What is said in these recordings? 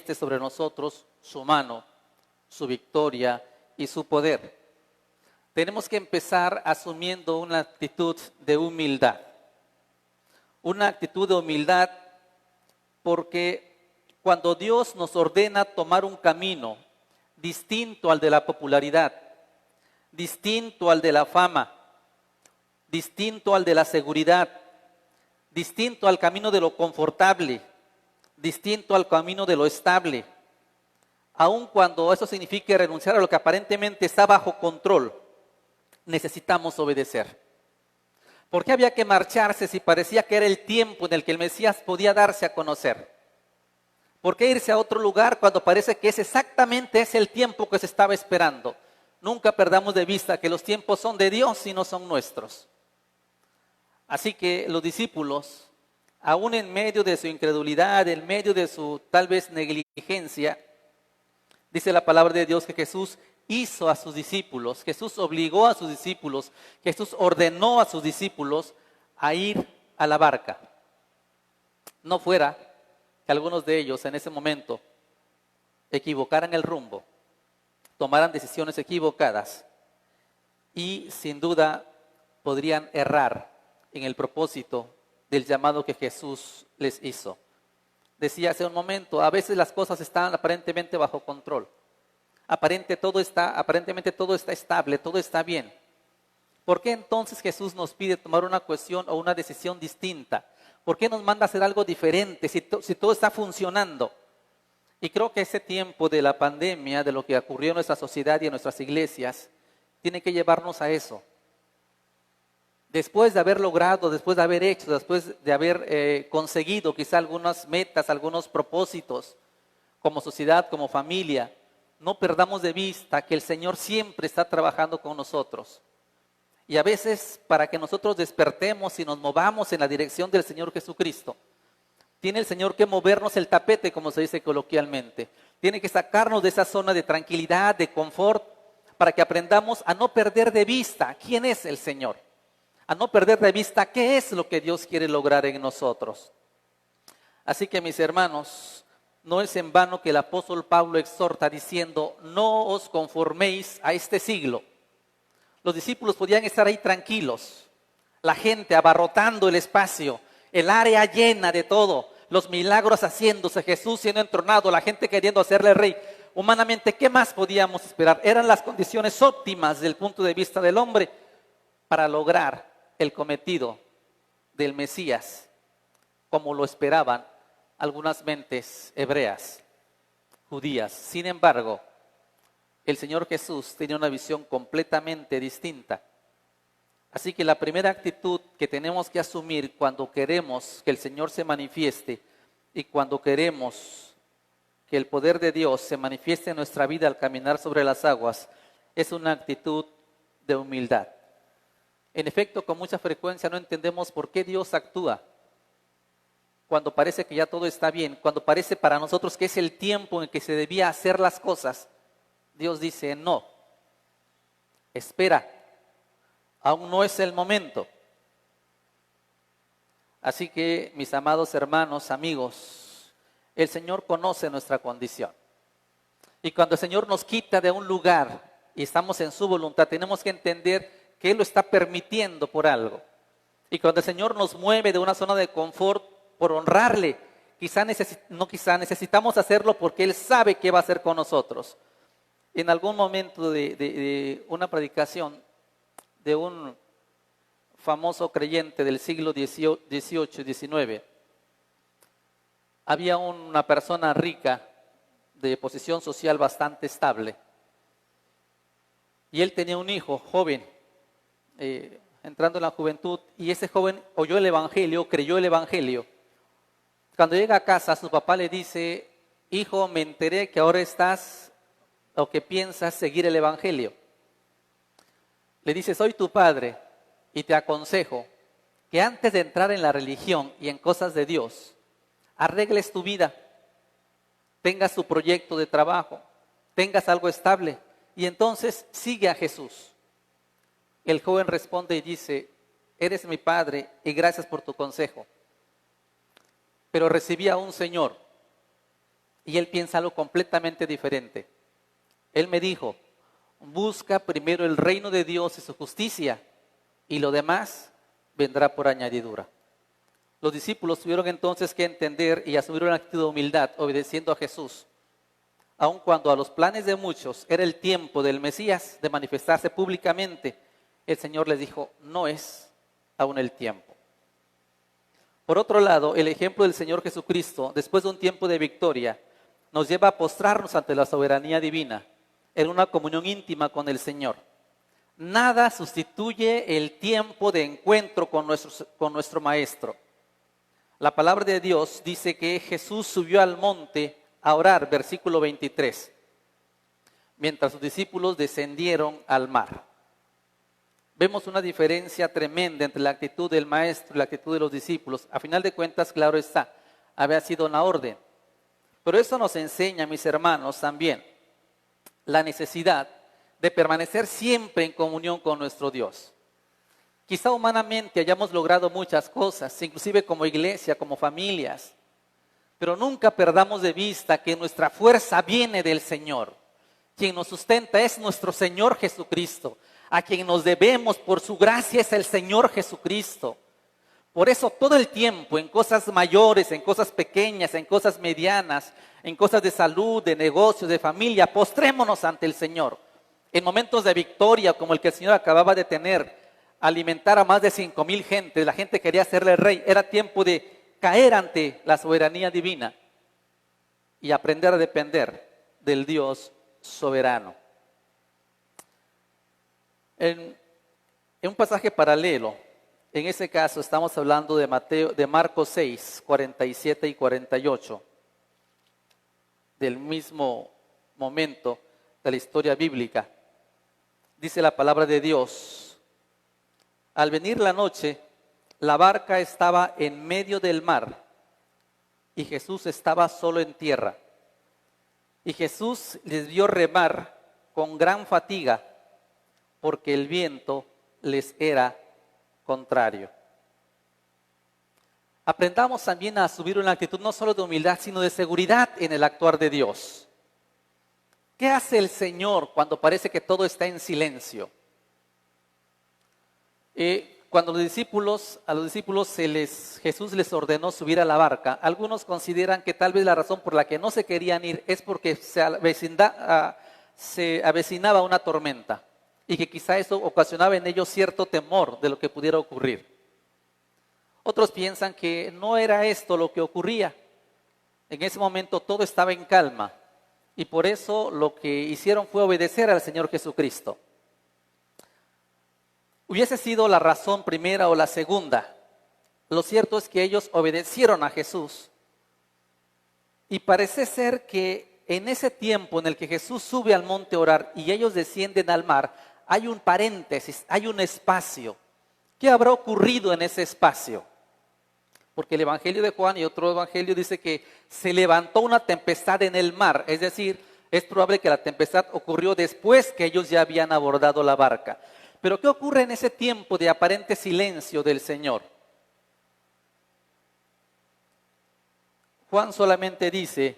manifieste sobre nosotros su mano, su victoria y su poder. Tenemos que empezar asumiendo una actitud de humildad. Una actitud de humildad porque cuando Dios nos ordena tomar un camino distinto al de la popularidad, distinto al de la fama, distinto al de la seguridad, distinto al camino de lo confortable, distinto al camino de lo estable, aun cuando eso signifique renunciar a lo que aparentemente está bajo control, necesitamos obedecer. ¿Por qué había que marcharse si parecía que era el tiempo en el que el Mesías podía darse a conocer? ¿Por qué irse a otro lugar cuando parece que es exactamente ese el tiempo que se estaba esperando? Nunca perdamos de vista que los tiempos son de Dios y no son nuestros. Así que los discípulos, aún en medio de su incredulidad, en medio de su tal vez negligencia, dice la palabra de Dios que Jesús hizo a sus discípulos, Jesús obligó a sus discípulos, Jesús ordenó a sus discípulos a ir a la barca. No fuera que algunos de ellos en ese momento equivocaran el rumbo, tomaran decisiones equivocadas y sin duda podrían errar en el propósito del llamado que Jesús les hizo. Decía hace un momento, a veces las cosas están aparentemente bajo control. Aparentemente todo está estable, todo está bien. ¿Por qué entonces Jesús nos pide tomar una cuestión o una decisión distinta? ¿Por qué nos manda a hacer algo diferente si todo está funcionando? Y creo que ese tiempo de la pandemia, de lo que ocurrió en nuestra sociedad y en nuestras iglesias, tiene que llevarnos a eso. Después de haber logrado, después de haber hecho, después de haber conseguido quizá algunas metas, algunos propósitos, como sociedad, como familia, no perdamos de vista que el Señor siempre está trabajando con nosotros. Y a veces para que nosotros despertemos y nos movamos en la dirección del Señor Jesucristo, tiene el Señor que movernos el tapete, como se dice coloquialmente. Tiene que sacarnos de esa zona de tranquilidad, de confort, para que aprendamos a no perder de vista quién es el Señor. A no perder de vista qué es lo que Dios quiere lograr en nosotros. Así que mis hermanos, no es en vano que el apóstol Pablo exhorta diciendo, no os conforméis a este siglo. Los discípulos podían estar ahí tranquilos, la gente abarrotando el espacio, el área llena de todo, los milagros haciéndose, Jesús siendo entronado, la gente queriendo hacerle rey. Humanamente, ¿qué más podíamos esperar? Eran las condiciones óptimas desde el punto de vista del hombre para lograr el cometido del Mesías, como lo esperaban algunas mentes hebreas, judías. Sin embargo, el Señor Jesús tenía una visión completamente distinta. Así que la primera actitud que tenemos que asumir cuando queremos que el Señor se manifieste y cuando queremos que el poder de Dios se manifieste en nuestra vida al caminar sobre las aguas es una actitud de humildad. En efecto, con mucha frecuencia no entendemos por qué Dios actúa cuando parece que ya todo está bien, cuando parece para nosotros que es el tiempo en que se debía hacer las cosas. Dios dice, no, espera, aún no es el momento. Así que, mis amados hermanos, amigos, el Señor conoce nuestra condición. Y cuando el Señor nos quita de un lugar y estamos en su voluntad, tenemos que entender que Él lo está permitiendo por algo. Y cuando el Señor nos mueve de una zona de confort por honrarle, necesitamos hacerlo porque Él sabe qué va a hacer con nosotros. En algún momento de una predicación de un famoso creyente del siglo XVIII y XIX, había una persona rica de posición social bastante estable y él tenía un hijo joven, entrando en la juventud, y ese joven oyó el evangelio, creyó el evangelio. Cuando llega a casa, su papá le dice, hijo, me enteré que ahora estás o que piensas seguir el evangelio. Le dice, soy tu padre y te aconsejo que antes de entrar en la religión y en cosas de Dios, arregles tu vida, tengas tu proyecto de trabajo, tengas algo estable y entonces sigue a Jesús. El joven responde y dice, eres mi padre y gracias por tu consejo. Pero recibí a un señor Y él piensa algo completamente diferente. Él me dijo, busca primero el reino de Dios y su justicia, y lo demás vendrá por añadidura. Los discípulos tuvieron entonces que entender y asumir una actitud de humildad, obedeciendo a Jesús. Aun cuando a los planes de muchos era el tiempo del Mesías de manifestarse públicamente, el Señor les dijo, no es aún el tiempo. Por otro lado, el ejemplo del Señor Jesucristo, después de un tiempo de victoria, nos lleva a postrarnos ante la soberanía divina, en una comunión íntima con el Señor. Nada sustituye el tiempo de encuentro con nuestro Maestro. La palabra de Dios dice que Jesús subió al monte a orar, versículo 23, mientras sus discípulos descendieron al mar. Vemos una diferencia tremenda entre la actitud del Maestro y la actitud de los discípulos. A final de cuentas, claro está, había sido una orden. Pero eso nos enseña, mis hermanos, también la necesidad de permanecer siempre en comunión con nuestro Dios. Quizá humanamente hayamos logrado muchas cosas, inclusive como iglesia, como familias, pero nunca perdamos de vista que nuestra fuerza viene del Señor. Quien nos sustenta es nuestro Señor Jesucristo. A quien nos debemos por su gracia es el Señor Jesucristo. Por eso todo el tiempo, en cosas mayores, en cosas pequeñas, en cosas medianas, en cosas de salud, de negocios, de familia, postrémonos ante el Señor. En momentos de victoria como el que el Señor acababa de tener, alimentar a más de 5,000 gentes, la gente quería hacerle rey, era tiempo de caer ante la soberanía divina y aprender a depender del Dios soberano. En un pasaje paralelo, en ese caso estamos hablando de Marcos 6, 47 y 48, del mismo momento de la historia bíblica. Dice la palabra de Dios, al venir la noche, la barca estaba en medio del mar y Jesús estaba solo en tierra. Y Jesús les vio remar con gran fatiga porque el viento les era contrario. Aprendamos también a asumir una actitud no solo de humildad, sino de seguridad en el actuar de Dios. ¿Qué hace el Señor cuando parece que todo está en silencio? Cuando a los discípulos Jesús les ordenó subir a la barca, algunos consideran que tal vez la razón por la que no se querían ir es porque se avecinaba una tormenta y que quizá eso ocasionaba en ellos cierto temor de lo que pudiera ocurrir. Otros piensan que no era esto lo que ocurría. En ese momento todo estaba en calma y por eso lo que hicieron fue obedecer al Señor Jesucristo. Hubiese sido la razón primera o la segunda. Lo cierto es que ellos obedecieron a Jesús. Y parece ser que en ese tiempo en el que Jesús sube al monte a orar y ellos descienden al mar, hay un paréntesis, hay un espacio. ¿Qué habrá ocurrido en ese espacio? Porque el Evangelio de Juan y otro evangelio dice que se levantó una tempestad en el mar. Es decir, es probable que la tempestad ocurrió después que ellos ya habían abordado la barca. Pero ¿qué ocurre en ese tiempo de aparente silencio del Señor? Juan solamente dice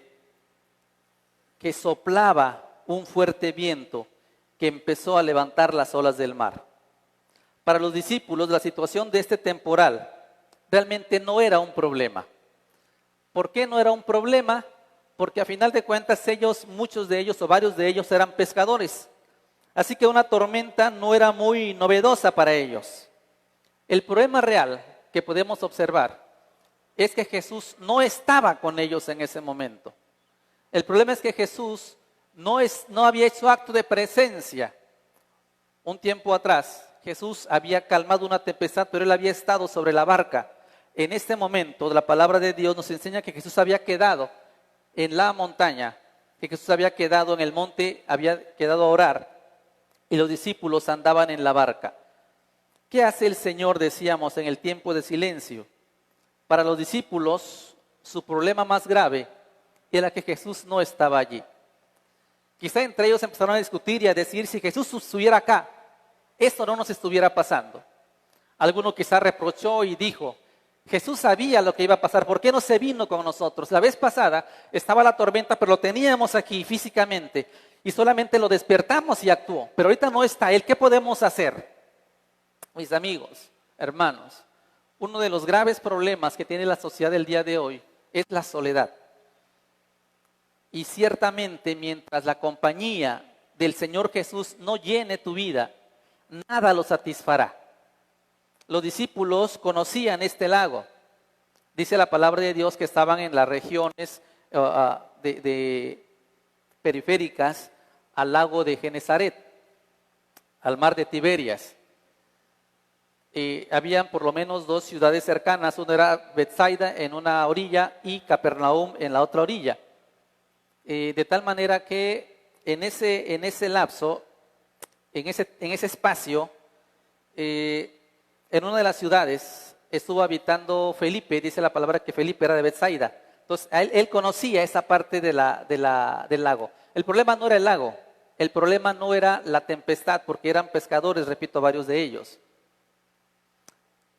que soplaba un fuerte viento que empezó a levantar las olas del mar. Para los discípulos, la situación de este temporal realmente no era un problema. ¿Por qué no era un problema? Porque a final de cuentas muchos de ellos o varios de ellos eran pescadores. Así que una tormenta no era muy novedosa para ellos. El problema real que podemos observar es que Jesús no estaba con ellos en ese momento. El problema es que Jesús no había hecho acto de presencia. Un tiempo atrás, Jesús había calmado una tempestad, pero él había estado sobre la barca. En este momento, la palabra de Dios nos enseña que Jesús había quedado en la montaña, que Jesús había quedado en el monte, había quedado a orar, y los discípulos andaban en la barca. ¿Qué hace el Señor, decíamos, en el tiempo de silencio? Para los discípulos, su problema más grave era que Jesús no estaba allí. Quizá entre ellos empezaron a discutir y a decir, si Jesús estuviera acá, esto no nos estuviera pasando. Alguno quizá reprochó y dijo, Jesús sabía lo que iba a pasar. ¿Por qué no se vino con nosotros? La vez pasada estaba la tormenta, pero lo teníamos aquí físicamente y solamente lo despertamos y actuó. Pero ahorita no está Él. ¿Qué podemos hacer? Mis amigos, hermanos, uno de los graves problemas que tiene la sociedad del día de hoy es la soledad. Y ciertamente mientras la compañía del Señor Jesús no llene tu vida, nada lo satisfará. Los discípulos conocían este lago. Dice la palabra de Dios que estaban en las regiones periféricas al lago de Genesaret, al mar de Tiberias. Habían por lo menos dos ciudades cercanas, una era Betsaida en una orilla y Capernaum en la otra orilla. De tal manera que en ese lapso, en ese espacio, en una de las ciudades estuvo habitando Felipe. Dice la palabra que Felipe era de Betsaida. Entonces él conocía esa parte del lago. El problema no era el lago, el problema no era la tempestad, porque eran pescadores, repito, varios de ellos.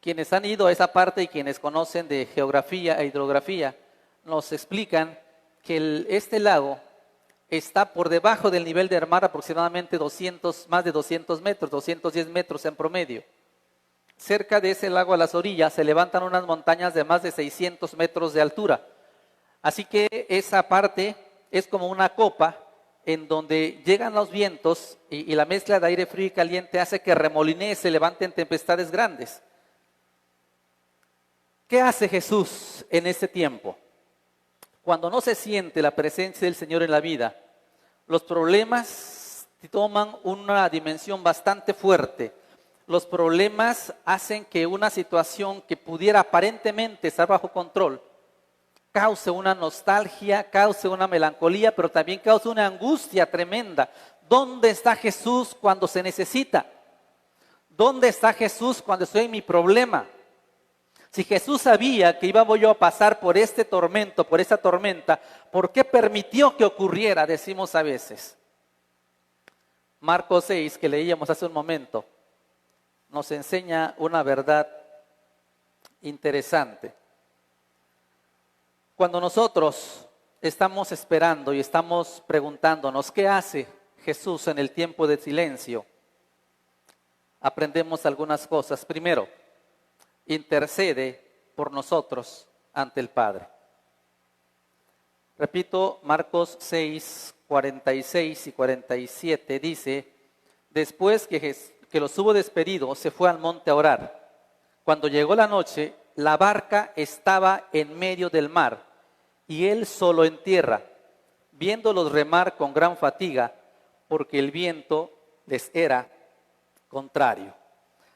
Quienes han ido a esa parte y quienes conocen de geografía e hidrografía nos explican que este lago está por debajo del nivel del mar aproximadamente más de 200 metros, 210 metros en promedio. Cerca de ese lago, a las orillas, se levantan unas montañas de más de 600 metros de altura. Así que esa parte es como una copa en donde llegan los vientos y la mezcla de aire frío y caliente hace que remolinee, se levanten tempestades grandes. ¿Qué hace Jesús en ese tiempo? Cuando no se siente la presencia del Señor en la vida, los problemas toman una dimensión bastante fuerte. Los problemas hacen que una situación que pudiera aparentemente estar bajo control cause una nostalgia, cause una melancolía, pero también cause una angustia tremenda. ¿Dónde está Jesús cuando se necesita? ¿Dónde está Jesús cuando estoy en mi problema? Si Jesús sabía que iba yo a pasar por este tormento, por esta tormenta, ¿por qué permitió que ocurriera? Decimos a veces. Marcos 6, que leíamos hace un momento, nos enseña una verdad interesante. Cuando nosotros estamos esperando y estamos preguntándonos qué hace Jesús en el tiempo de silencio, aprendemos algunas cosas. Primero, intercede por nosotros ante el Padre. Repito, Marcos 6, 46 y 47 dice: después que los hubo despedido, se fue al monte a orar. Cuando llegó la noche, la barca estaba en medio del mar y él solo en tierra, viéndolos remar con gran fatiga, porque el viento les era contrario.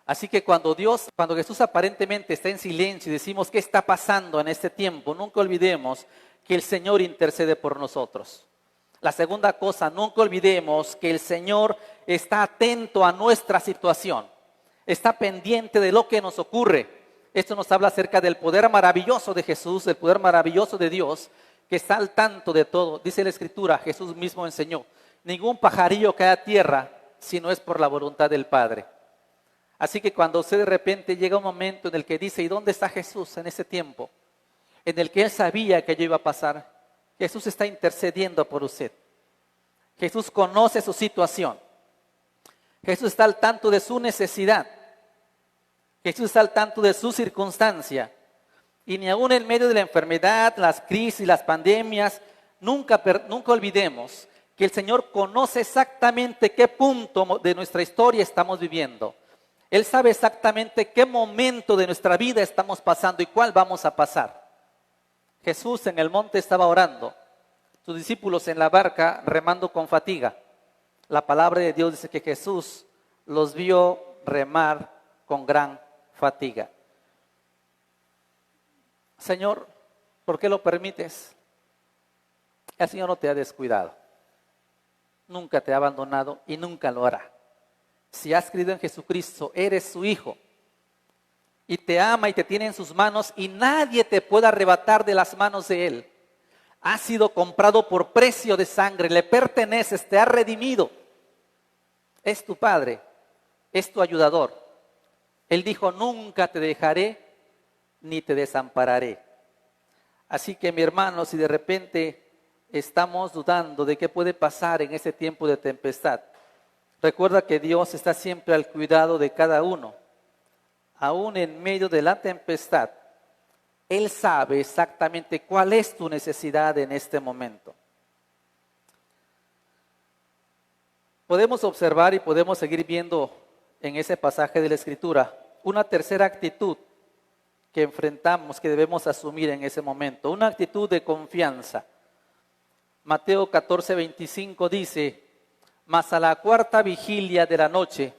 Así que cuando Jesús aparentemente está en silencio y decimos ¿qué está pasando en este tiempo?, nunca olvidemos que el Señor intercede por nosotros. La segunda cosa, nunca olvidemos que el Señor está atento a nuestra situación, está pendiente de lo que nos ocurre. Esto nos habla acerca del poder maravilloso de Jesús, del poder maravilloso de Dios, que está al tanto de todo. Dice la Escritura, Jesús mismo enseñó, ningún pajarillo cae a tierra si no es por la voluntad del Padre. Así que cuando usted de repente llega un momento en el que dice, ¿y dónde está Jesús en ese tiempo? En el que Él sabía que ello iba a pasar. Jesús está intercediendo por usted. Jesús conoce su situación. Jesús está al tanto de su necesidad. Jesús está al tanto de su circunstancia. Y ni aún en medio de la enfermedad, las crisis, las pandemias, nunca olvidemos que el Señor conoce exactamente qué punto de nuestra historia estamos viviendo. Él sabe exactamente qué momento de nuestra vida estamos pasando y cuál vamos a pasar. Jesús en el monte estaba orando, sus discípulos en la barca remando con fatiga. La palabra de Dios dice que Jesús los vio remar con gran fatiga. Señor, ¿por qué lo permites? El Señor no te ha descuidado, nunca te ha abandonado y nunca lo hará. Si has creído en Jesucristo, eres su hijo y te ama y te tiene en sus manos y nadie te puede arrebatar de las manos de Él. Has sido comprado por precio de sangre, le perteneces, te ha redimido. Es tu Padre, es tu ayudador. Él dijo, nunca te dejaré ni te desampararé. Así que mi hermano, si de repente estamos dudando de qué puede pasar en ese tiempo de tempestad, recuerda que Dios está siempre al cuidado de cada uno. Aún en medio de la tempestad, Él sabe exactamente cuál es tu necesidad en este momento. Podemos observar y podemos seguir viendo en ese pasaje de la Escritura una tercera actitud que enfrentamos, que debemos asumir en ese momento, una actitud de confianza. Mateo 14:25 dice: mas a la cuarta vigilia de la noche,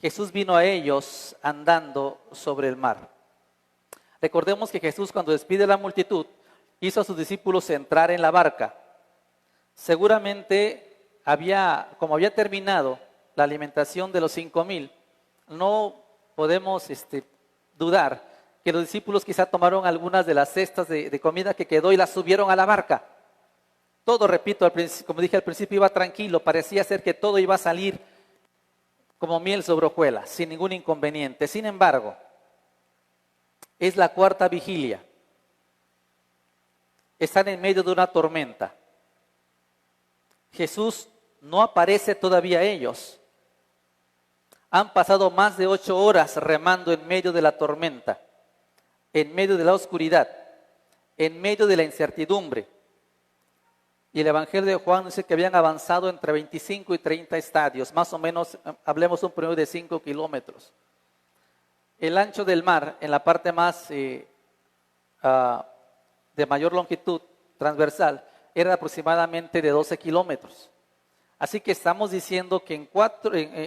Jesús vino a ellos andando sobre el mar. Recordemos que Jesús, cuando despide a la multitud, hizo a sus discípulos entrar en la barca. Seguramente como había terminado la alimentación de los 5,000, no podemos dudar que los discípulos quizá tomaron algunas de las cestas de comida que quedó y las subieron a la barca. Todo, repito, como dije al principio, iba tranquilo, parecía ser que todo iba a salir como miel sobre hojuelas, sin ningún inconveniente. Sin embargo, es la cuarta vigilia. Están en medio de una tormenta. Jesús no aparece todavía a ellos. Han pasado más de 8 horas remando en medio de la tormenta, en medio de la oscuridad, en medio de la incertidumbre. Y el Evangelio de Juan dice que habían avanzado entre 25 y 30 estadios, más o menos, hablemos un promedio de 5 kilómetros. El ancho del mar, en la parte más de mayor longitud transversal, era aproximadamente de 12 kilómetros. Así que estamos diciendo que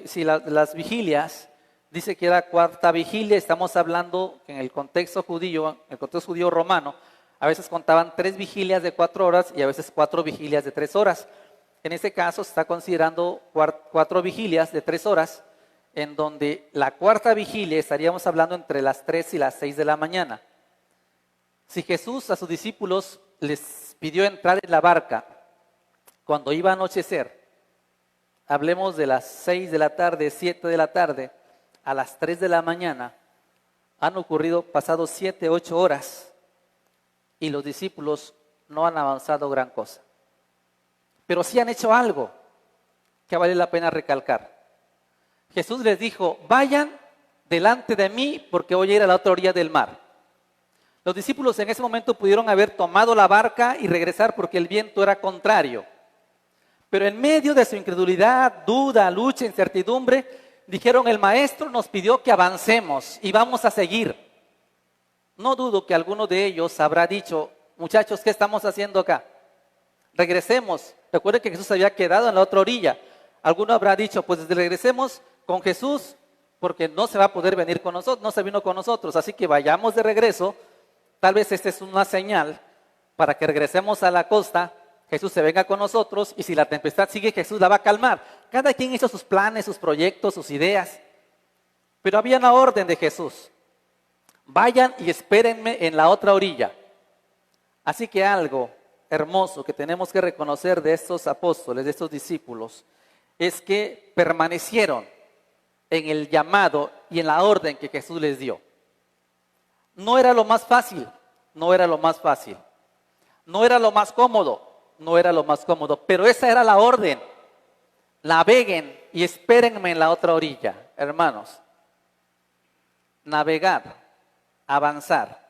si las vigilias, dice que era cuarta vigilia, estamos hablando que en el contexto judío romano, a veces contaban 3 vigilias de 4 horas y a veces 4 vigilias de 3 horas. En este caso se está considerando 4 vigilias de 3 horas, en donde la cuarta vigilia estaríamos hablando entre las 3 y las 6 de la mañana. Si Jesús a sus discípulos les pidió entrar en la barca cuando iba a anochecer, hablemos de las 6 de la tarde, 7 de la tarde, a las 3 de la mañana, han pasado 7, 8 horas y los discípulos no han avanzado gran cosa. Pero sí han hecho algo que vale la pena recalcar. Jesús les dijo: vayan delante de mí porque voy a ir a la otra orilla del mar. Los discípulos en ese momento pudieron haber tomado la barca y regresar porque el viento era contrario. Pero en medio de su incredulidad, duda, lucha, incertidumbre, dijeron: el maestro nos pidió que avancemos y vamos a seguir. No dudo que alguno de ellos habrá dicho: muchachos, ¿qué estamos haciendo acá? Regresemos. Recuerden que Jesús había quedado en la otra orilla. Alguno habrá dicho: pues regresemos con Jesús porque no se va a poder venir con nosotros, no se vino con nosotros, así que vayamos de regreso. Tal vez esta es una señal para que regresemos a la costa, Jesús se venga con nosotros y si la tempestad sigue, Jesús la va a calmar. Cada quien hizo sus planes, sus proyectos, sus ideas, pero había una orden de Jesús: vayan y espérenme en la otra orilla. Así que algo hermoso que tenemos que reconocer de estos apóstoles, de estos discípulos, es que permanecieron en el llamado y en la orden que Jesús les dio. No era lo más fácil, no era lo más fácil, no era lo más cómodo, no era lo más cómodo, pero esa era la orden. Naveguen y espérenme en la otra orilla. Hermanos, navegar, avanzar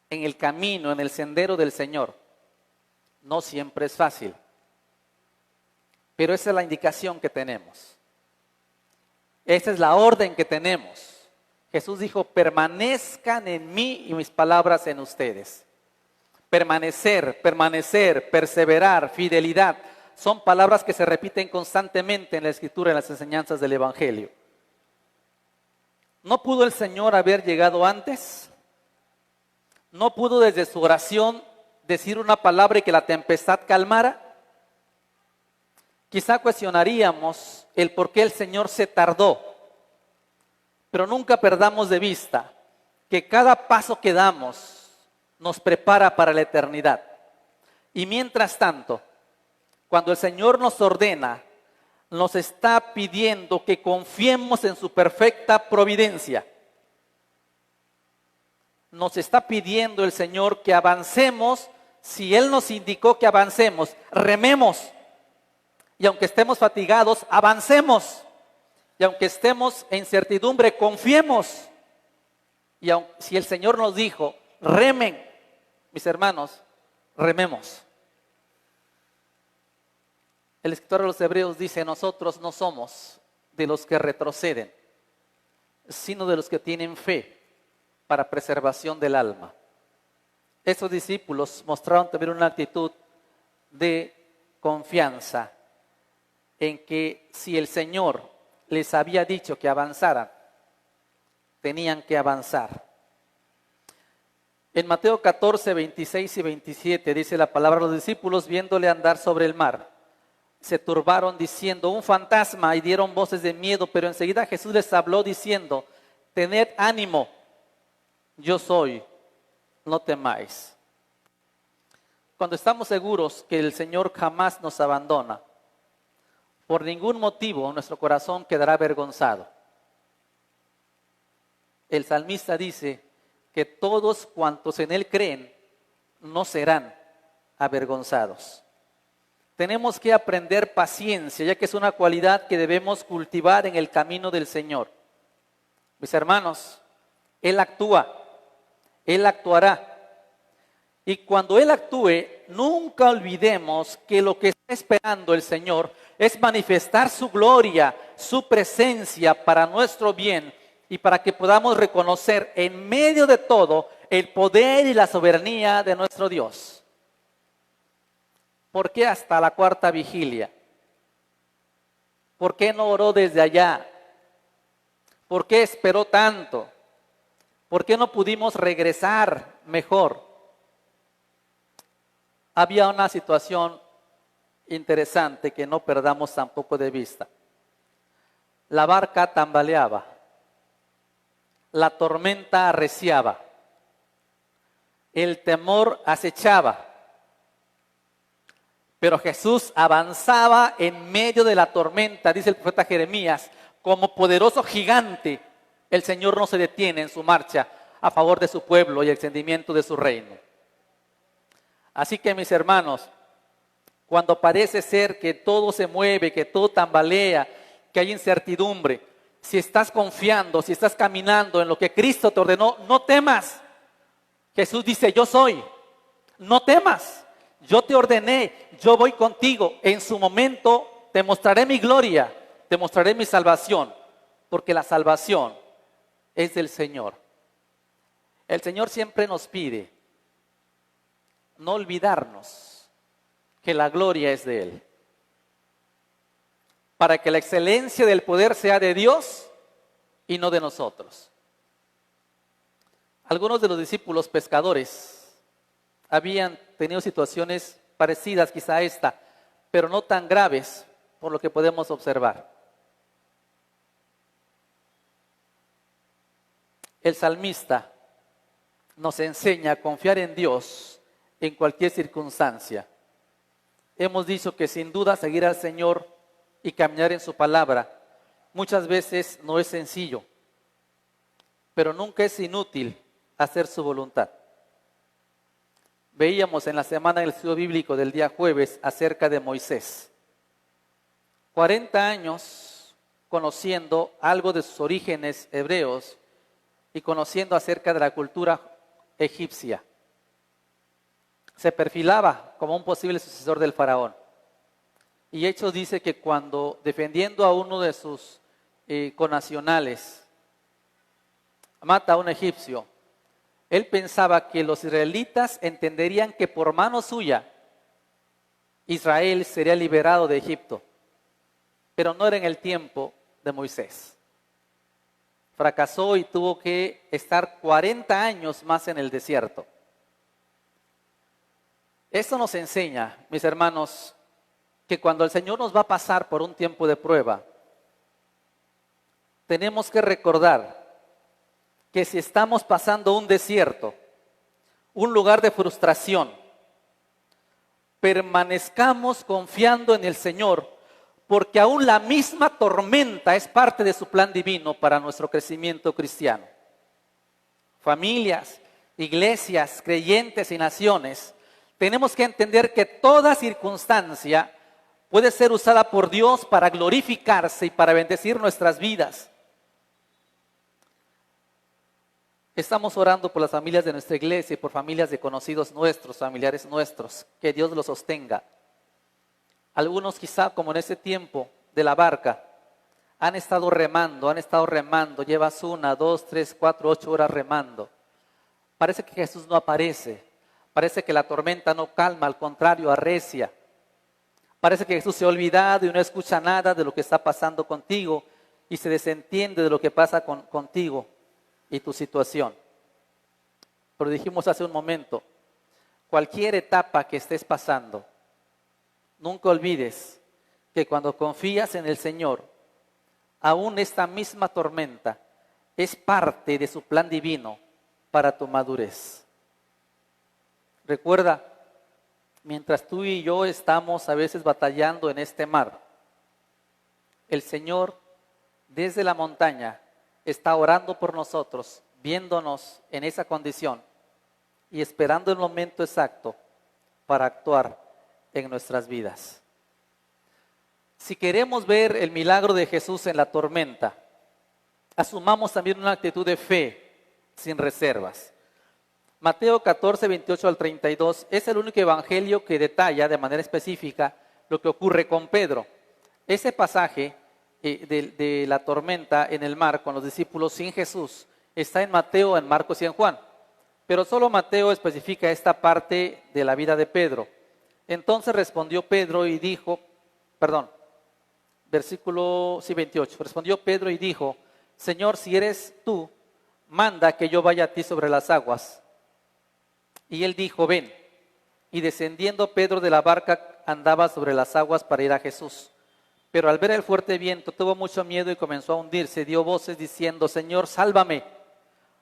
en el camino, en el sendero del Señor, no siempre es fácil, pero esa es la indicación que tenemos. Esa es la orden que tenemos. Jesús dijo: permanezcan en mí y mis palabras en ustedes. Permanecer, perseverar, fidelidad, son palabras que se repiten constantemente en la Escritura, en las enseñanzas del Evangelio. ¿No pudo el Señor haber llegado antes? ¿No pudo desde su oración decir una palabra y que la tempestad calmara? Quizá cuestionaríamos el por qué el Señor se tardó. Pero nunca perdamos de vista que cada paso que damos nos prepara para la eternidad. Y mientras tanto, cuando el Señor nos ordena, nos está pidiendo que confiemos en su perfecta providencia. nos está pidiendo el Señor que avancemos. Si Él nos indicó que avancemos, rememos. Y aunque estemos fatigados, avancemos. Y aunque estemos en incertidumbre, confiemos. Y si el Señor nos dijo, remen, mis hermanos, rememos. El escritor de los Hebreos dice, nosotros no somos de los que retroceden, sino de los que tienen fe para preservación del alma. Estos discípulos mostraron también una actitud de confianza en que si el Señor les había dicho que avanzaran, tenían que avanzar. En Mateo 14, 26 y 27 dice la palabra: los discípulos, viéndole andar sobre el mar, se turbaron diciendo, un fantasma, y dieron voces de miedo, pero enseguida Jesús les habló diciendo, tened ánimo, yo soy, no temáis. Cuando estamos seguros que el Señor jamás nos abandona, por ningún motivo nuestro corazón quedará avergonzado. El salmista dice que todos cuantos en Él creen no serán avergonzados. Tenemos que aprender paciencia, ya que es una cualidad que debemos cultivar en el camino del Señor. Mis hermanos, Él actúa, Él actuará. Y cuando Él actúe, nunca olvidemos que lo que está esperando el Señor es manifestar su gloria, su presencia para nuestro bien y para que podamos reconocer en medio de todo el poder y la soberanía de nuestro Dios. ¿Por qué hasta la cuarta vigilia? ¿Por qué no oró desde allá? ¿Por qué esperó tanto? ¿Por qué no pudimos regresar mejor? Había una situación interesante que no perdamos tampoco de vista. La barca tambaleaba, la tormenta arreciaba, el temor acechaba. Pero Jesús avanzaba en medio de la tormenta, dice el profeta Jeremías, como poderoso gigante. El Señor no se detiene en su marcha a favor de su pueblo y el extendimiento de su reino. Así que, mis hermanos, cuando parece ser que todo se mueve, que todo tambalea, que hay incertidumbre, si estás confiando, si estás caminando en lo que Cristo te ordenó, no temas. Jesús dice, yo soy, no temas. Yo te ordené, yo voy contigo. En su momento te mostraré mi gloria, te mostraré mi salvación, porque la salvación es del Señor. El Señor siempre nos pide no olvidarnos que la gloria es de Él, para que la excelencia del poder sea de Dios y no de nosotros. Algunos de los discípulos pescadores habían tenido situaciones parecidas quizá a esta, pero no tan graves por lo que podemos observar. El salmista nos enseña a confiar en Dios en cualquier circunstancia. Hemos dicho que sin duda seguir al Señor y caminar en su palabra muchas veces no es sencillo, pero nunca es inútil hacer su voluntad. Veíamos en la semana del estudio bíblico del día jueves acerca de Moisés. 40 años conociendo algo de sus orígenes hebreos y conociendo acerca de la cultura egipcia. Se perfilaba como un posible sucesor del faraón. Y Hechos dice que cuando defendiendo a uno de sus connacionales, mata a un egipcio, él pensaba que los israelitas entenderían que por mano suya Israel sería liberado de Egipto, pero no era en el tiempo de Moisés. Fracasó y tuvo que estar 40 años más en el desierto. Esto nos enseña, mis hermanos, que cuando el Señor nos va a pasar por un tiempo de prueba, tenemos que recordar que si estamos pasando un desierto, un lugar de frustración, permanezcamos confiando en el Señor, porque aún la misma tormenta es parte de su plan divino para nuestro crecimiento cristiano. Familias, iglesias, creyentes y naciones, tenemos que entender que toda circunstancia puede ser usada por Dios para glorificarse y para bendecir nuestras vidas. Estamos orando por las familias de nuestra iglesia y por familias de conocidos nuestros, familiares nuestros, que Dios los sostenga. Algunos quizá, como en ese tiempo de la barca, han estado remando, llevas 1, 2, 3, 4, 8 horas remando. Parece que Jesús no aparece, parece que la tormenta no calma, al contrario, arrecia. Parece que Jesús se ha olvidado y no escucha nada de lo que está pasando contigo y se desentiende de lo que pasa contigo y tu situación. Pero dijimos hace un momento, cualquier etapa que estés pasando, nunca olvides que cuando confías en el Señor, aún esta misma tormenta es parte de su plan divino para tu madurez. Recuerda, mientras tú y yo estamos a veces batallando en este mar, el Señor desde la montaña está orando por nosotros, viéndonos en esa condición y esperando el momento exacto para actuar en nuestras vidas. Si queremos ver el milagro de Jesús en la tormenta, asumamos también una actitud de fe sin reservas. Mateo 14, 28 al 32 es el único evangelio que detalla de manera específica lo que ocurre con Pedro. Ese pasaje de la tormenta en el mar con los discípulos sin Jesús está en Mateo, en Marcos y en Juan. Pero solo Mateo especifica esta parte de la vida de Pedro. Entonces respondió Pedro y dijo, versículo 28, respondió Pedro y dijo, Señor, si eres tú, manda que yo vaya a ti sobre las aguas. Y él dijo, ven. Y descendiendo Pedro de la barca andaba sobre las aguas para ir a Jesús. Pero al ver el fuerte viento tuvo mucho miedo y comenzó a hundirse. Dio voces diciendo, Señor, sálvame.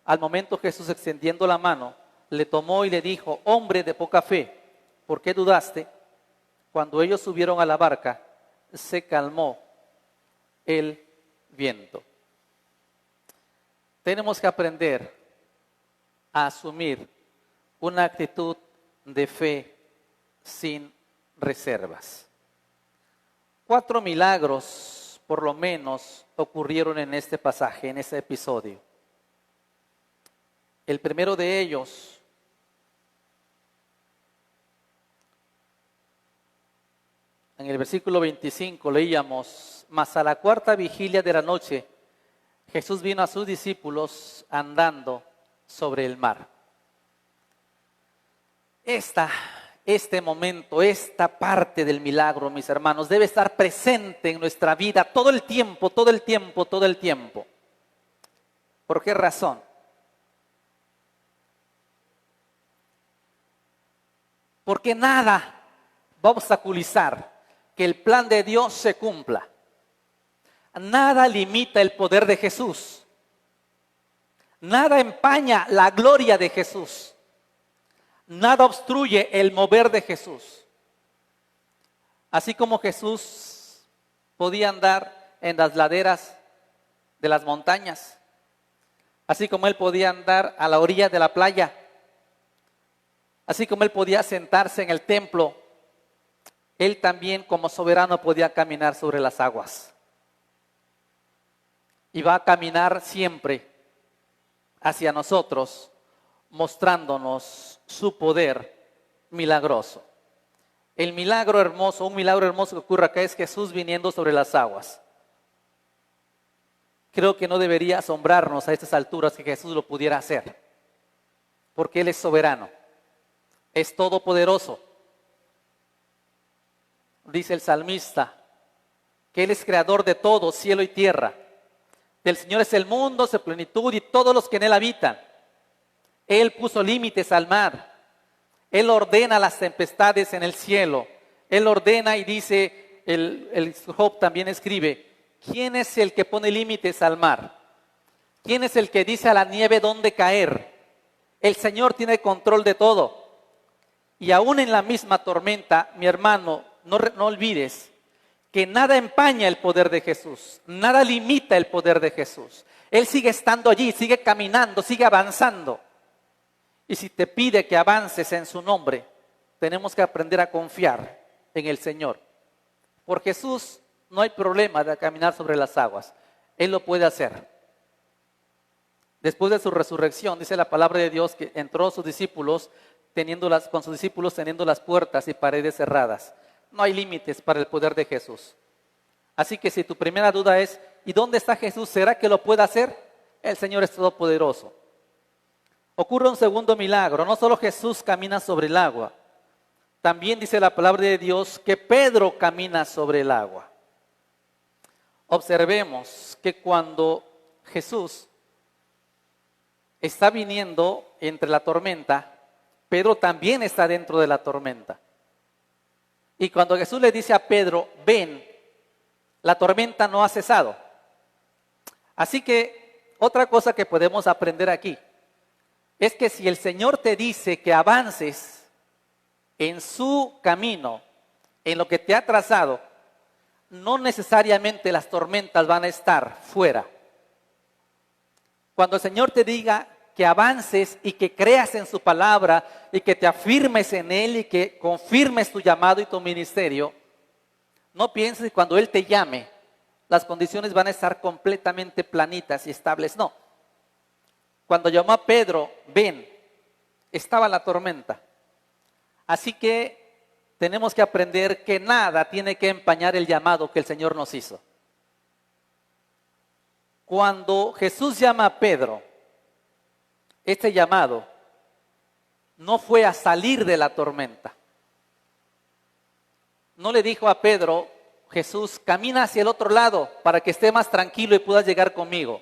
Al momento Jesús, extendiendo la mano, le tomó y le dijo, hombre de poca fe, ¿por qué dudaste? Cuando ellos subieron a la barca, se calmó el viento. Tenemos que aprender a asumir una actitud de fe sin reservas. 4 milagros, por lo menos, ocurrieron en este pasaje, en este episodio. El primero de ellos en el versículo 25 leíamos, mas a la 4ª vigilia de la noche, Jesús vino a sus discípulos andando sobre el mar. Este momento, esta parte del milagro, mis hermanos, debe estar presente en nuestra vida todo el tiempo. ¿Por qué razón? Porque nada va a obstaculizar que el plan de Dios se cumpla. Nada limita el poder de Jesús. Nada empaña la gloria de Jesús. Nada obstruye el mover de Jesús. Así como Jesús podía andar en las laderas de las montañas, así como Él podía andar a la orilla de la playa, así como Él podía sentarse en el templo, Él también como soberano podía caminar sobre las aguas. Y va a caminar siempre hacia nosotros, mostrándonos su poder milagroso. Un milagro hermoso que ocurre acá es Jesús viniendo sobre las aguas. Creo que no debería asombrarnos a estas alturas que Jesús lo pudiera hacer, porque Él es soberano, es todopoderoso. Dice el salmista que Él es creador de todo, cielo y tierra. Del Señor es el mundo, su plenitud y todos los que en Él habitan. Él puso límites al mar. Él ordena las tempestades en el cielo. Él ordena y dice, el Job también escribe, ¿quién es el que pone límites al mar? ¿Quién es el que dice a la nieve dónde caer? El Señor tiene control de todo. Y aún en la misma tormenta, mi hermano, no olvides que nada empaña el poder de Jesús. Nada limita el poder de Jesús. Él sigue estando allí, sigue caminando, sigue avanzando. Y si te pide que avances en su nombre, tenemos que aprender a confiar en el Señor. Por Jesús no hay problema de caminar sobre las aguas. Él lo puede hacer. Después de su resurrección, dice la palabra de Dios que entró sus discípulos con sus discípulos teniendo las puertas y paredes cerradas. No hay límites para el poder de Jesús. Así que si tu primera duda es, ¿y dónde está Jesús? ¿Será que lo puede hacer? El Señor es todopoderoso. Ocurre un segundo milagro. No solo Jesús camina sobre el agua. También dice la palabra de Dios que Pedro camina sobre el agua. Observemos que cuando Jesús está viniendo entre la tormenta, Pedro también está dentro de la tormenta. Y cuando Jesús le dice a Pedro, ven, la tormenta no ha cesado. Así que otra cosa que podemos aprender aquí es que si el Señor te dice que avances en su camino, en lo que te ha trazado, no necesariamente las tormentas van a estar fuera. Cuando el Señor te diga que avances y que creas en su palabra y que te afirmes en Él y que confirmes tu llamado y tu ministerio, no pienses que cuando Él te llame, las condiciones van a estar completamente planitas y estables. No. Cuando llamó a Pedro, ven, estaba la tormenta. Así que tenemos que aprender que nada tiene que empañar el llamado que el Señor nos hizo. Cuando Jesús llama a Pedro, este llamado no fue a salir de la tormenta. No le dijo a Pedro, Jesús, camina hacia el otro lado para que esté más tranquilo y puedas llegar conmigo.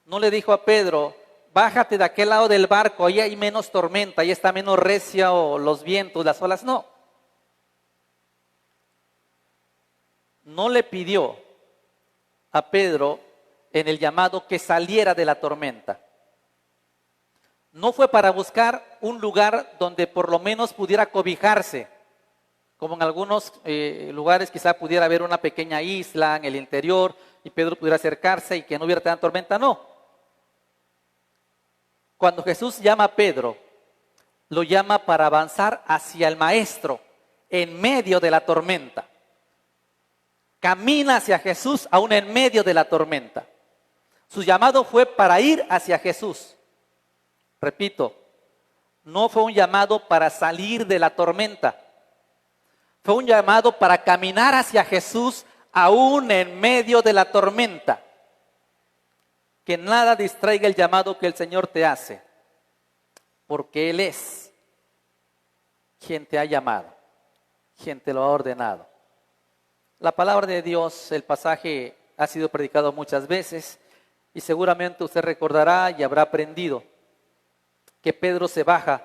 No le dijo a Pedro, bájate de aquel lado del barco, ahí hay menos tormenta, ahí está menos recia o los vientos, las olas. No. No le pidió a Pedro en el llamado que saliera de la tormenta. No fue para buscar un lugar donde por lo menos pudiera cobijarse, como en algunos lugares quizá pudiera haber una pequeña isla en el interior y Pedro pudiera acercarse y que no hubiera tanta tormenta. No. Cuando Jesús llama a Pedro, lo llama para avanzar hacia el Maestro en medio de la tormenta. Camina hacia Jesús aún en medio de la tormenta. Su llamado fue para ir hacia Jesús. Repito, no fue un llamado para salir de la tormenta. Fue un llamado para caminar hacia Jesús aún en medio de la tormenta. Que nada distraiga el llamado que el Señor te hace, porque Él es quien te ha llamado, quien te lo ha ordenado. La palabra de Dios, el pasaje ha sido predicado muchas veces y seguramente usted recordará y habrá aprendido que Pedro se baja,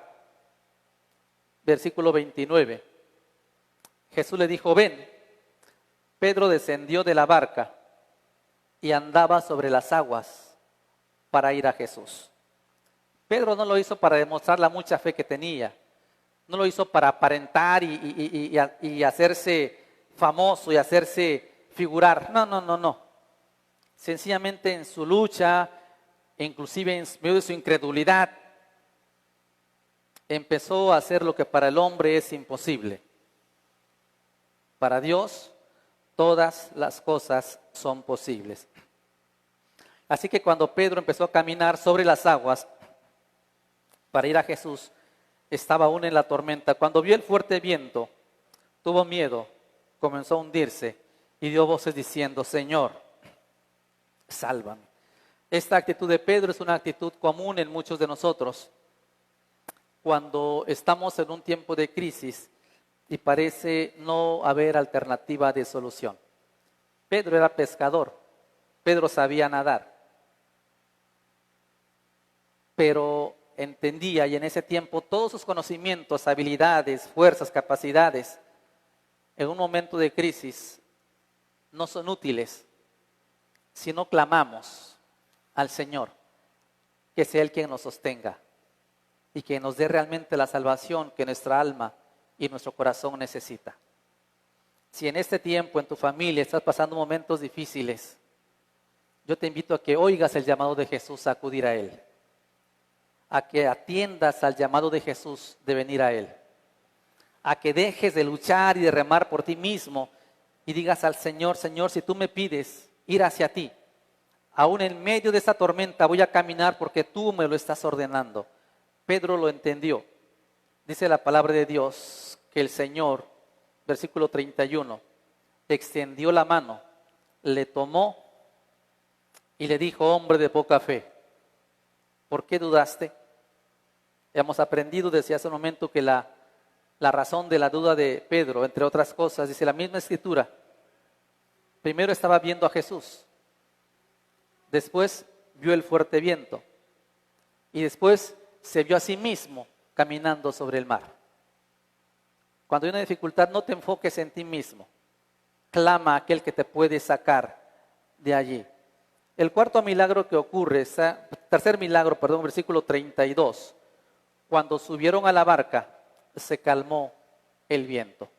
versículo 29. Jesús le dijo, ven. Pedro descendió de la barca y andaba sobre las aguas para ir a Jesús. Pedro no lo hizo para demostrar la mucha fe que tenía. No lo hizo para aparentar y hacerse famoso y hacerse figurar. No. Sencillamente en su lucha, inclusive en medio de su incredulidad, empezó a hacer lo que para el hombre es imposible. Para Dios, todas las cosas son posibles. Así que cuando Pedro empezó a caminar sobre las aguas para ir a Jesús, estaba aún en la tormenta. Cuando vio el fuerte viento, tuvo miedo, comenzó a hundirse y dio voces diciendo, Señor, sálvame. Esta actitud de Pedro es una actitud común en muchos de nosotros. Cuando estamos en un tiempo de crisis y parece no haber alternativa de solución. Pedro era pescador, Pedro sabía nadar, pero entendía y en ese tiempo todos sus conocimientos, habilidades, fuerzas, capacidades, en un momento de crisis no son útiles si no clamamos al Señor, que sea Él quien nos sostenga y que nos dé realmente la salvación que nuestra alma y nuestro corazón necesita. Si en este tiempo en tu familia estás pasando momentos difíciles, yo te invito a que oigas el llamado de Jesús a acudir a Él. a que atiendas al llamado de Jesús de venir a Él, a que dejes de luchar y de remar por ti mismo y digas al Señor, Señor, si tú me pides ir hacia ti, aún en medio de esa tormenta voy a caminar porque tú me lo estás ordenando. Pedro lo entendió. Dice la palabra de Dios que el Señor, versículo 31, extendió la mano, le tomó y le dijo, hombre de poca fe, ¿por qué dudaste? Hemos aprendido desde hace un momento que la razón de la duda de Pedro, entre otras cosas, dice la misma escritura, primero estaba viendo a Jesús, después vio el fuerte viento y después se vio a sí mismo caminando sobre el mar. Cuando hay una dificultad, no te enfoques en ti mismo. Clama a aquel que te puede sacar de allí. El cuarto milagro que ocurre, tercer milagro, versículo 32. Cuando subieron a la barca, se calmó el viento.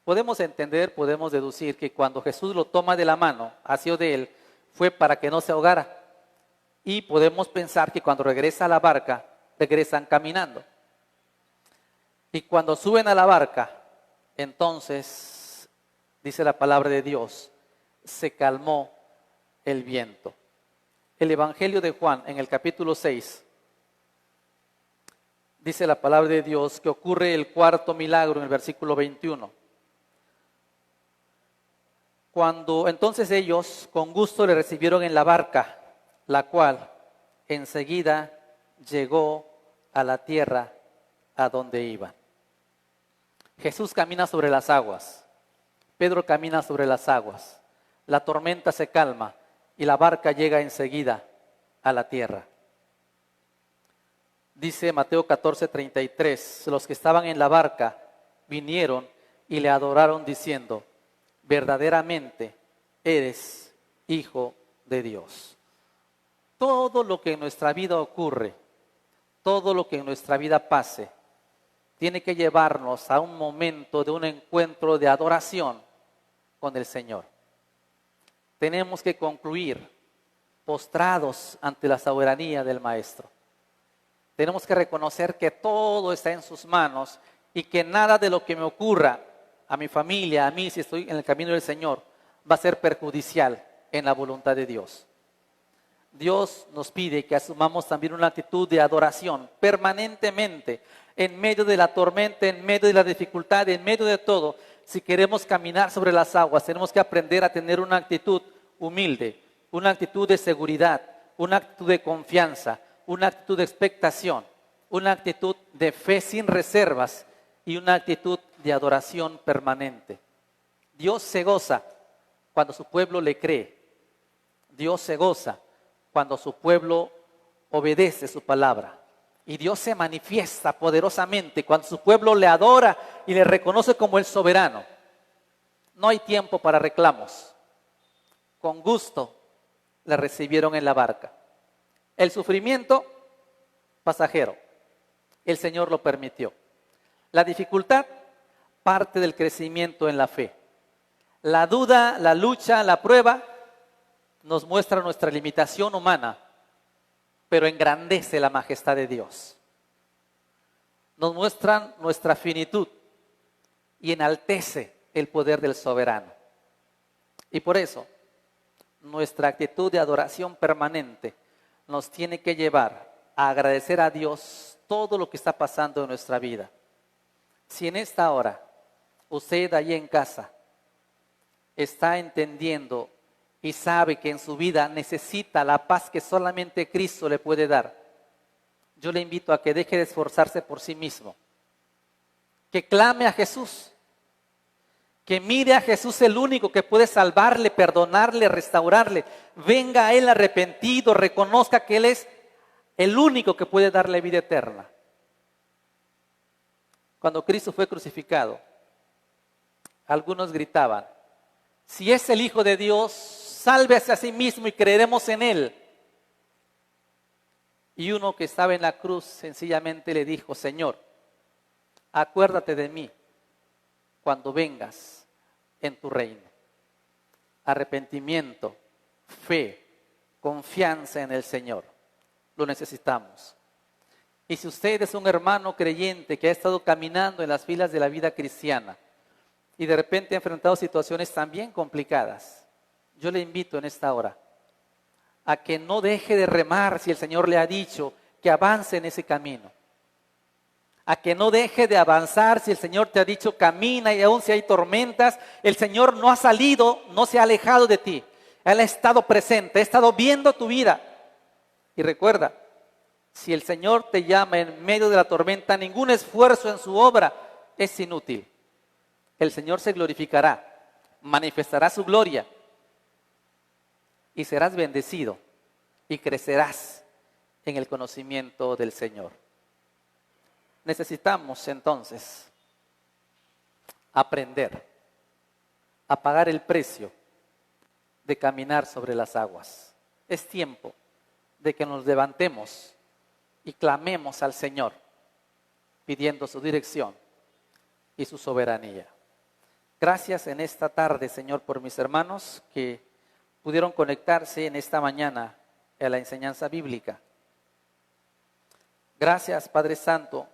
Podemos entender, podemos deducir que cuando Jesús lo toma de la mano, asió de él, fue para que no se ahogara. Y podemos pensar que cuando regresa a la barca, regresan caminando. Y cuando suben a la barca, entonces, dice la palabra de Dios, se calmó el viento. El Evangelio de Juan, en el capítulo 6, dice la palabra de Dios que ocurre el cuarto milagro en el versículo 21. Cuando entonces ellos con gusto le recibieron en la barca, la cual enseguida llegó a la tierra a donde iban. Jesús camina sobre las aguas, Pedro camina sobre las aguas, la tormenta se calma y la barca llega enseguida a la tierra. Dice Mateo 14:33, los que estaban en la barca vinieron y le adoraron diciendo, verdaderamente eres Hijo de Dios. Todo lo que en nuestra vida ocurre, todo lo que en nuestra vida pase, tiene que llevarnos a un momento de un encuentro de adoración con el Señor. Tenemos que concluir postrados ante la soberanía del Maestro. Tenemos que reconocer que todo está en sus manos y que nada de lo que me ocurra a mi familia, a mí, si estoy en el camino del Señor, va a ser perjudicial en la voluntad de Dios. Dios nos pide que asumamos también una actitud de adoración permanentemente, en medio de la tormenta, en medio de la dificultad, en medio de todo. Si queremos caminar sobre las aguas, tenemos que aprender a tener una actitud humilde, una actitud de seguridad, una actitud de confianza, una actitud de expectación, una actitud de fe sin reservas y una actitud de adoración permanente. Dios se goza cuando su pueblo le cree. Dios se goza cuando su pueblo obedece su palabra. Y Dios se manifiesta poderosamente cuando su pueblo le adora y le reconoce como el soberano. No hay tiempo para reclamos. Con gusto le recibieron en la barca. El sufrimiento, pasajero. El Señor lo permitió. La dificultad, parte del crecimiento en la fe. La duda, la lucha, la prueba, nos muestra nuestra limitación humana, pero engrandece la majestad de Dios. Nos muestran nuestra finitud y enaltece el poder del soberano. Y por eso, nuestra actitud de adoración permanente nos tiene que llevar a agradecer a Dios todo lo que está pasando en nuestra vida. Si en esta hora usted allí en casa está entendiendo y sabe que en su vida necesita la paz que solamente Cristo le puede dar, yo le invito a que deje de esforzarse por sí mismo, que clame a Jesús, que mire a Jesús, el único que puede salvarle, perdonarle, restaurarle. Venga a Él arrepentido, reconozca que Él es el único que puede darle vida eterna. Cuando Cristo fue crucificado, algunos gritaban, si es el Hijo de Dios, sálvese a sí mismo y creeremos en Él. Y uno que estaba en la cruz sencillamente le dijo, Señor, acuérdate de mí cuando vengas en tu reino. Arrepentimiento, fe, confianza en el Señor. Lo necesitamos. Y si usted es un hermano creyente que ha estado caminando en las filas de la vida cristiana y de repente ha enfrentado situaciones también complicadas, yo le invito en esta hora a que no deje de remar si el Señor le ha dicho que avance en ese camino. A que no deje de avanzar si el Señor te ha dicho camina, y aun si hay tormentas, el Señor no ha salido, no se ha alejado de ti. Él ha estado presente, ha estado viendo tu vida. Y recuerda, si el Señor te llama en medio de la tormenta, ningún esfuerzo en su obra es inútil. El Señor se glorificará, manifestará su gloria y serás bendecido y crecerás en el conocimiento del Señor. Necesitamos entonces aprender a pagar el precio de caminar sobre las aguas. Es tiempo de que nos levantemos y clamemos al Señor, pidiendo su dirección y su soberanía. Gracias en esta tarde, Señor, por mis hermanos que pudieron conectarse en esta mañana a la enseñanza bíblica. Gracias, Padre Santo,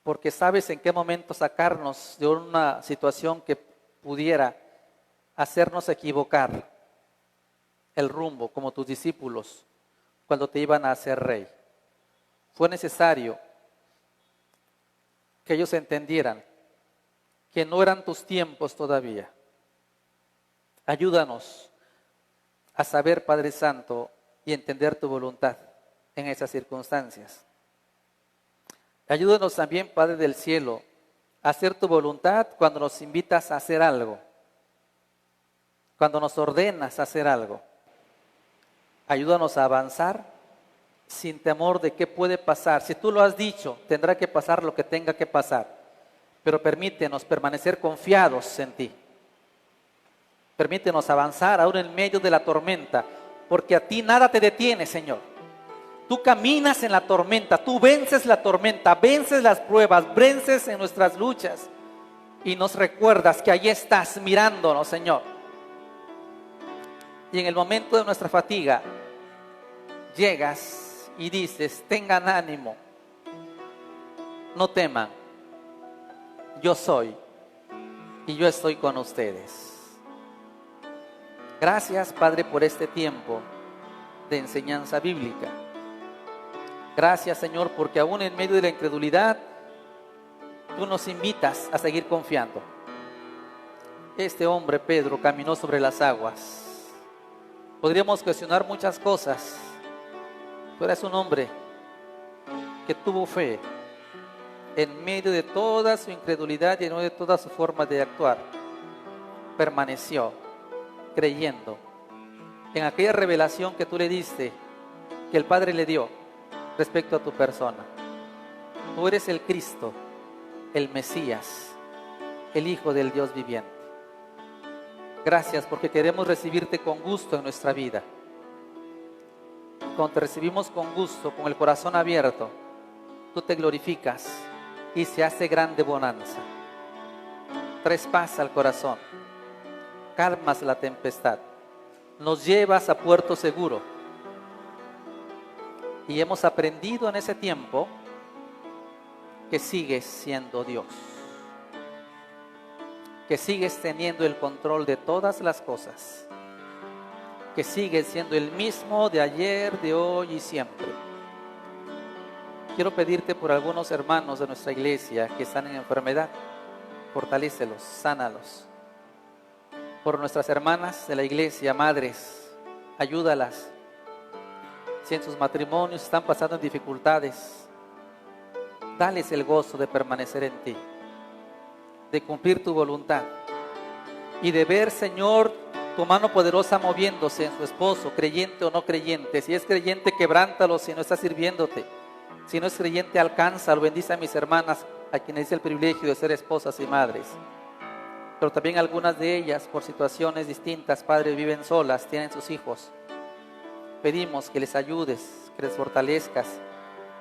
porque sabes en qué momento sacarnos de una situación que pudiera hacernos equivocar el rumbo, como tus discípulos cuando te iban a hacer rey. Fue necesario que ellos entendieran que no eran tus tiempos todavía. Ayúdanos a saber, Padre Santo, y entender tu voluntad en esas circunstancias. Ayúdanos también, Padre del cielo, a hacer tu voluntad cuando nos invitas a hacer algo, cuando nos ordenas a hacer algo. Ayúdanos a avanzar sin temor de qué puede pasar. Si tú lo has dicho, tendrá que pasar lo que tenga que pasar. Pero permítenos permanecer confiados en ti. Permítenos avanzar aún en medio de la tormenta, porque a ti nada te detiene, Señor. Tú caminas en la tormenta, tú vences la tormenta, vences las pruebas, vences en nuestras luchas y nos recuerdas que allí estás mirándonos, Señor. Y en el momento de nuestra fatiga, llegas y dices, tengan ánimo, no teman, yo soy y yo estoy con ustedes. Gracias, Padre, por este tiempo de enseñanza bíblica. Gracias, Señor, porque aún en medio de la incredulidad, tú nos invitas a seguir confiando. Este hombre, Pedro, caminó sobre las aguas. Podríamos cuestionar muchas cosas. Tú eres un hombre que tuvo fe en medio de toda su incredulidad y en medio de toda su forma de actuar. Permaneció creyendo en aquella revelación que tú le diste, que el Padre le dio respecto a tu persona. Tú eres el Cristo, el Mesías, el Hijo del Dios viviente. Gracias porque queremos recibirte con gusto en nuestra vida. Cuando te recibimos con gusto, con el corazón abierto, tú te glorificas y se hace grande bonanza. Traes paz al corazón, calmas la tempestad, nos llevas a puerto seguro. Y hemos aprendido en ese tiempo que sigues siendo Dios, que sigues teniendo el control de todas las cosas, que sigues siendo el mismo de ayer, de hoy y siempre. Quiero pedirte por algunos hermanos de nuestra iglesia que están en enfermedad, fortalécelos, sánalos. Por nuestras hermanas de la iglesia, madres, ayúdalas. Si en sus matrimonios están pasando en dificultades, dales el gozo de permanecer en ti, de cumplir tu voluntad y de ver, Señor, tu mano poderosa moviéndose en su esposo, creyente o no creyente. Si es creyente, quebrántalo si no está sirviéndote. Si no es creyente, alcánzalo. Bendice a mis hermanas, a quienes hice el privilegio de ser esposas y madres. Pero también algunas de ellas, por situaciones distintas, Padre, viven solas, tienen sus hijos. Pedimos que les ayudes, que les fortalezcas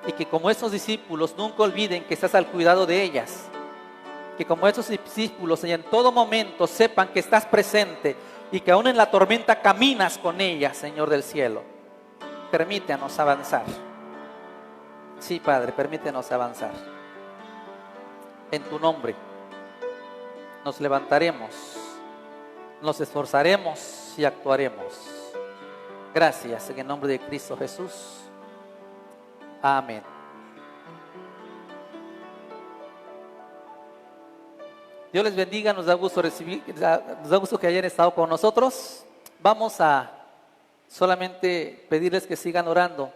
y que como esos discípulos nunca olviden que estás al cuidado de ellas. Que como esos discípulos en todo momento sepan que estás presente y que aún en la tormenta caminas con ellas, Señor del cielo. Permítanos avanzar Sí, Padre, permítenos avanzar. En tu nombre nos levantaremos, nos esforzaremos y actuaremos. Gracias en el nombre de Cristo Jesús. Amén. Dios les bendiga, nos da gusto que hayan estado con nosotros. Vamos a solamente pedirles que sigan orando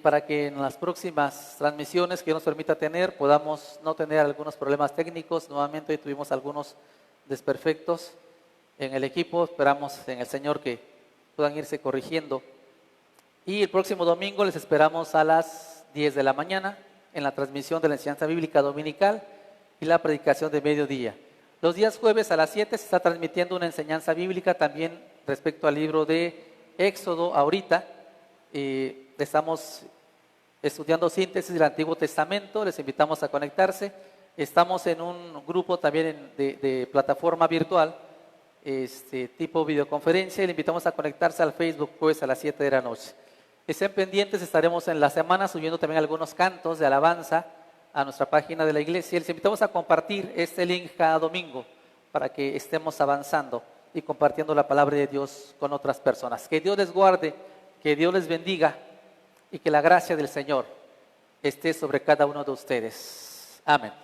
para que en las próximas transmisiones que Dios nos permita tener podamos no tener algunos problemas técnicos. Nuevamente hoy tuvimos algunos desperfectos en el equipo, esperamos en el Señor que puedan irse corrigiendo. Y el próximo domingo les esperamos a las 10 de la mañana en la transmisión de la enseñanza bíblica dominical y la predicación de mediodía. Los días jueves a las 7 se está transmitiendo una enseñanza bíblica también respecto al libro de Éxodo. Ahorita estamos estudiando síntesis del Antiguo Testamento, les invitamos a conectarse. Estamos en un grupo también de plataforma virtual, tipo videoconferencia, y le invitamos a conectarse al Facebook jueves a las 7 de la noche. Estén pendientes, estaremos en la semana subiendo también algunos cantos de alabanza a nuestra página de la iglesia. Les invitamos a compartir este link cada domingo para que estemos avanzando y compartiendo la palabra de Dios con otras personas. Que Dios les guarde, que Dios les bendiga y que la gracia del Señor esté sobre cada uno de ustedes. Amén.